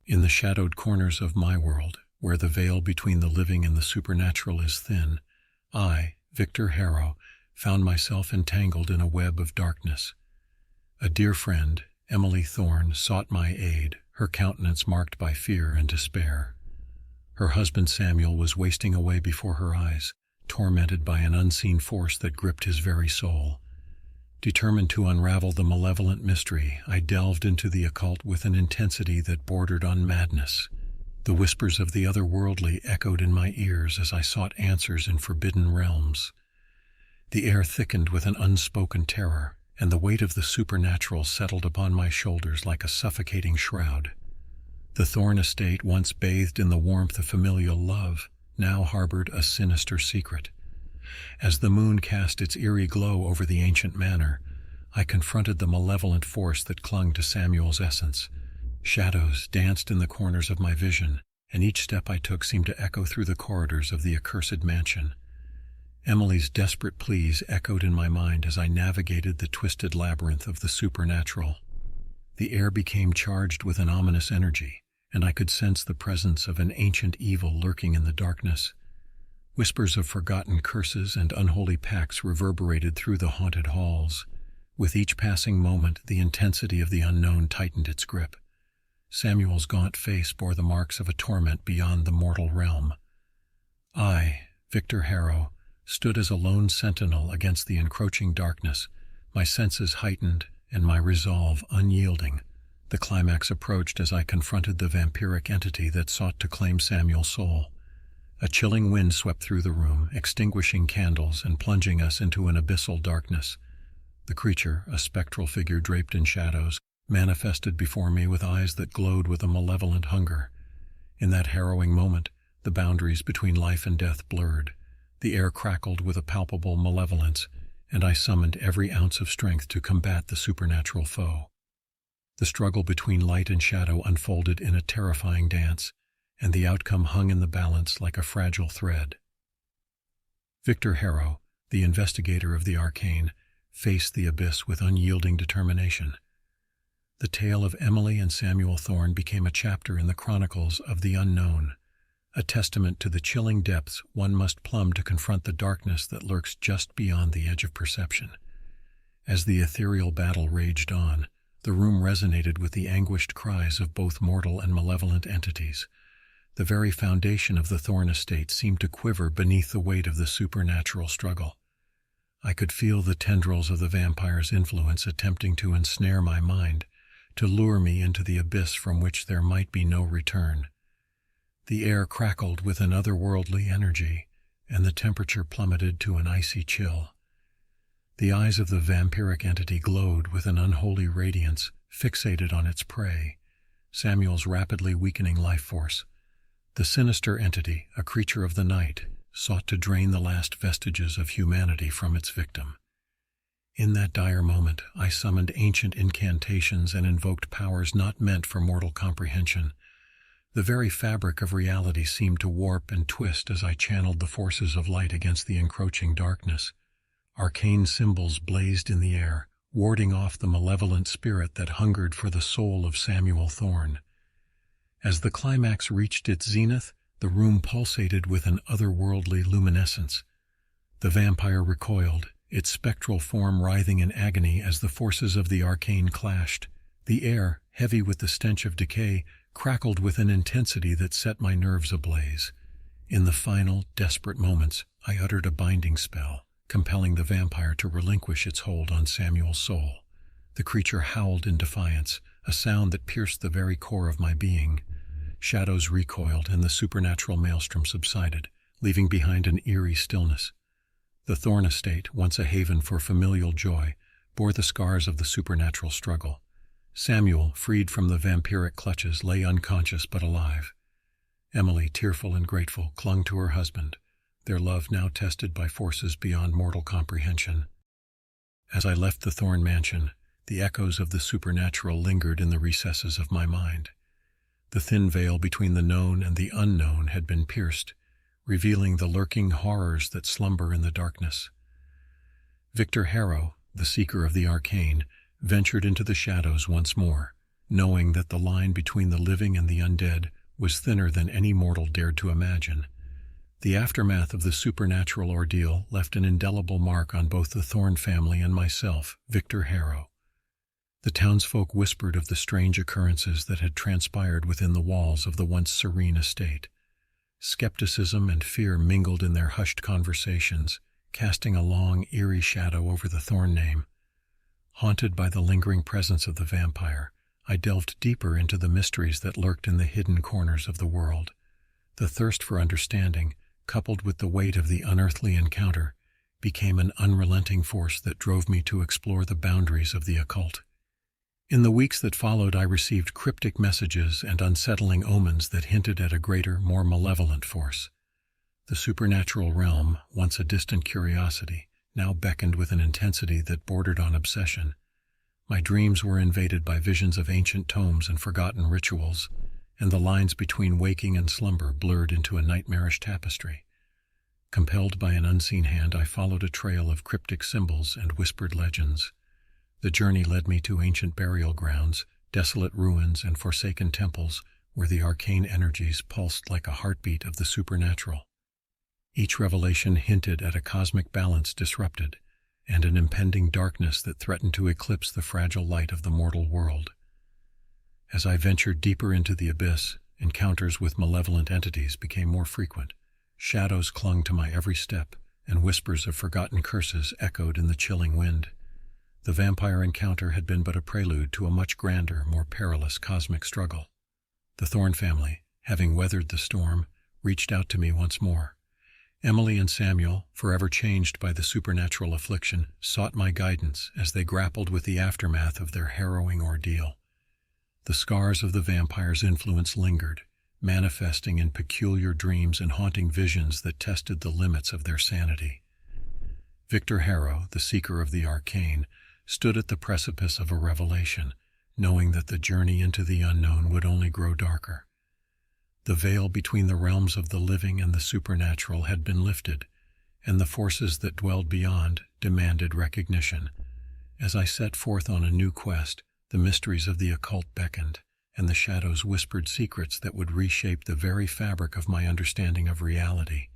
In the shadowed corners of my world, where the veil between the living and the supernatural is thin, I, Victor Harrow, found myself entangled in a web of darkness. A dear friend, Emily Thorne, sought my aid, her countenance marked by fear and despair. Her husband Samuel was wasting away before her eyes, tormented by an unseen force that gripped his very soul. Determined to unravel the malevolent mystery, I delved into the occult with an intensity that bordered on madness. The whispers of the otherworldly echoed in my ears as I sought answers in forbidden realms. The air thickened with an unspoken terror, and the weight of the supernatural settled upon my shoulders like a suffocating shroud. The Thorne estate, once bathed in the warmth of familial love, now harbored a sinister secret. As the moon cast its eerie glow over the ancient manor, I confronted the malevolent force that clung to Samuel's essence. Shadows danced in the corners of my vision, and each step I took seemed to echo through the corridors of the accursed mansion. Emily's desperate pleas echoed in my mind as I navigated the twisted labyrinth of the supernatural. The air became charged with an ominous energy, and I could sense the presence of an ancient evil lurking in the darkness. Whispers of forgotten curses and unholy pacts reverberated through the haunted halls. With each passing moment, the intensity of the unknown tightened its grip. Samuel's gaunt face bore the marks of a torment beyond the mortal realm. I, Victor Harrow, stood as a lone sentinel against the encroaching darkness, my senses heightened and my resolve unyielding. The climax approached as I confronted the vampiric entity that sought to claim Samuel's soul. A chilling wind swept through the room, extinguishing candles and plunging us into an abyssal darkness. The creature, a spectral figure draped in shadows, manifested before me with eyes that glowed with a malevolent hunger. In that harrowing moment, the boundaries between life and death blurred. The air crackled with a palpable malevolence, and I summoned every ounce of strength to combat the supernatural foe. The struggle between light and shadow unfolded in a terrifying dance, and the outcome hung in the balance like a fragile thread. Victor Harrow, the investigator of the arcane, faced the abyss with unyielding determination. The tale of Emily and Samuel Thorne became a chapter in the chronicles of the unknown, a testament to the chilling depths one must plumb to confront the darkness that lurks just beyond the edge of perception. As the ethereal battle raged on, the room resonated with the anguished cries of both mortal and malevolent entities. The very foundation of the Thorne estate seemed to quiver beneath the weight of the supernatural struggle. I could feel the tendrils of the vampire's influence attempting to ensnare my mind, to lure me into the abyss from which there might be no return. The air crackled with an otherworldly energy, and the temperature plummeted to an icy chill. The eyes of the vampiric entity glowed with an unholy radiance, fixated on its prey, Samuel's rapidly weakening life force. The sinister entity, a creature of the night, sought to drain the last vestiges of humanity from its victim. In that dire moment, I summoned ancient incantations and invoked powers not meant for mortal comprehension. The very fabric of reality seemed to warp and twist as I channeled the forces of light against the encroaching darkness. Arcane symbols blazed in the air, warding off the malevolent spirit that hungered for the soul of Samuel Thorne. As the climax reached its zenith, the room pulsated with an otherworldly luminescence. The vampire recoiled, its spectral form writhing in agony as the forces of the arcane clashed. The air, heavy with the stench of decay, crackled with an intensity that set my nerves ablaze. In the final, desperate moments, I uttered a binding spell, compelling the vampire to relinquish its hold on Samuel's soul. The creature howled in defiance, a sound that pierced the very core of my being. Shadows recoiled, and the supernatural maelstrom subsided, leaving behind an eerie stillness. The Thorne estate, once a haven for familial joy, bore the scars of the supernatural struggle. Samuel, freed from the vampiric clutches, lay unconscious but alive. Emily, tearful and grateful, clung to her husband, their love now tested by forces beyond mortal comprehension. As I left the Thorne mansion, the echoes of the supernatural lingered in the recesses of my mind. The thin veil between the known and the unknown had been pierced, revealing the lurking horrors that slumber in the darkness. Victor Harrow, the seeker of the arcane, ventured into the shadows once more, knowing that the line between the living and the undead was thinner than any mortal dared to imagine. The aftermath of the supernatural ordeal left an indelible mark on both the Thorne family and myself, Victor Harrow. The townsfolk whispered of the strange occurrences that had transpired within the walls of the once serene estate. Skepticism and fear mingled in their hushed conversations, casting a long, eerie shadow over the Thorne name. Haunted by the lingering presence of the vampire, I delved deeper into the mysteries that lurked in the hidden corners of the world. The thirst for understanding, coupled with the weight of the unearthly encounter, became an unrelenting force that drove me to explore the boundaries of the occult. In the weeks that followed, I received cryptic messages and unsettling omens that hinted at a greater, more malevolent force. The supernatural realm, once a distant curiosity, now beckoned with an intensity that bordered on obsession. My dreams were invaded by visions of ancient tomes and forgotten rituals, and the lines between waking and slumber blurred into a nightmarish tapestry. Compelled by an unseen hand, I followed a trail of cryptic symbols and whispered legends. The journey led me to ancient burial grounds, desolate ruins, and forsaken temples where the arcane energies pulsed like a heartbeat of the supernatural. Each revelation hinted at a cosmic balance disrupted, and an impending darkness that threatened to eclipse the fragile light of the mortal world. As I ventured deeper into the abyss, encounters with malevolent entities became more frequent. Shadows clung to my every step, and whispers of forgotten curses echoed in the chilling wind. The vampire encounter had been but a prelude to a much grander, more perilous cosmic struggle. The Thorne family, having weathered the storm, reached out to me once more. Emily and Samuel, forever changed by the supernatural affliction, sought my guidance as they grappled with the aftermath of their harrowing ordeal. The scars of the vampire's influence lingered, manifesting in peculiar dreams and haunting visions that tested the limits of their sanity. Victor Harrow, the seeker of the arcane, stood at the precipice of a revelation, knowing that the journey into the unknown would only grow darker. The veil between the realms of the living and the supernatural had been lifted, and the forces that dwelled beyond demanded recognition. As I set forth on a new quest, the mysteries of the occult beckoned, and the shadows whispered secrets that would reshape the very fabric of my understanding of reality.